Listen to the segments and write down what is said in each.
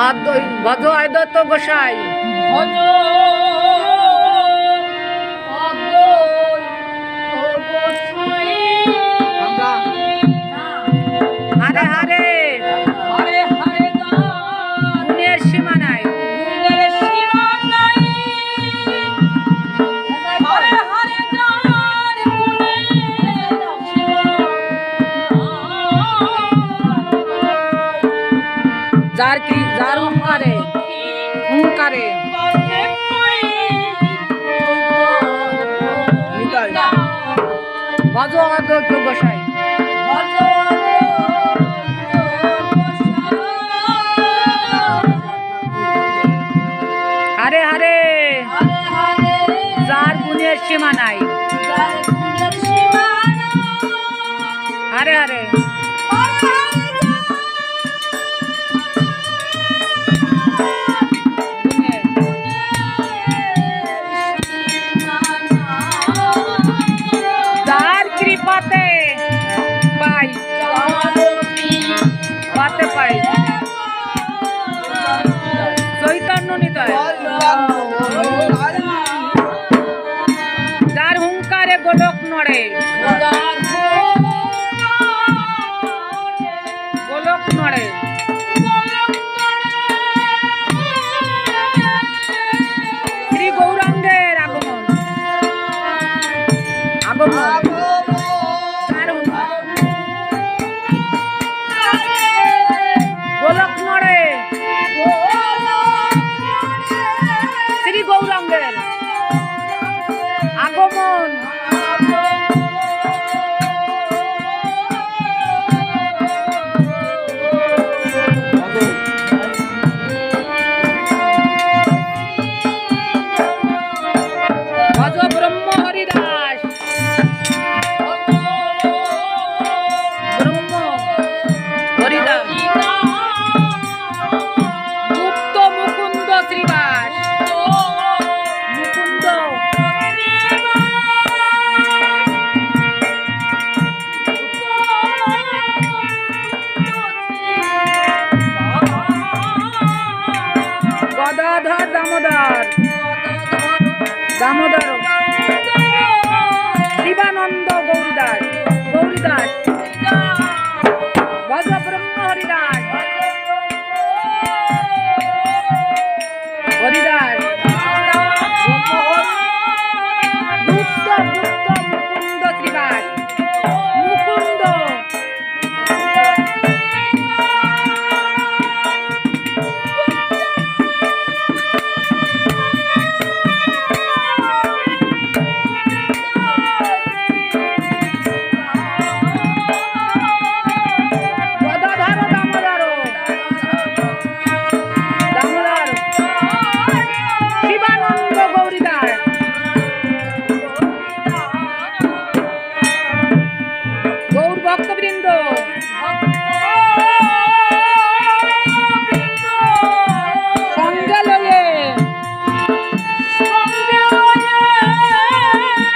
ভজ অদ্বৈত গোসাই ভজ হারে হারে হরে হরে গুণের সীমা নাই গুণের সীমা নাই হরে হরে গুণের সীমা যার হুঙ্কারে হুঙ্কারে ভজ অদ্বৈত গোসাই হারে হারে যার গুণের সীমা নাই হারে হারে যার কৃপাতে পাই পাতে পাই চৈতন্য নিতাই যার হুঙ্কারে গোলক নড়ে গোলক নড়ে শ্রী গৌরাঙ্গের আগমন আগমন গোলক নড়ে শ্রী গৌরাঙ্গের আগমন ভজ ব্রহ্ম হরিদাস ব্রহ্ম হরিদাস গুপ্ত মুকুন্দ শ্রীবাস মুকুন্দ গদাধর দামোদর দামোদর শিবানন্দ গৌরীদাস গৌরীদাস ভজ ব্রহ্ম হরিদাস হরিদাস গুপ্ত গুপ্ত মুকুন্দ শ্রীবাস মুকুন্দ গদাধর দামোদর দামোদর শিবানন্দ গৌরীদাস গৌর ভক্তবৃন্দ সঙ্গে লয়ে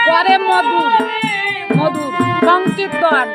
করে মধুর মধুর সংকীর্তন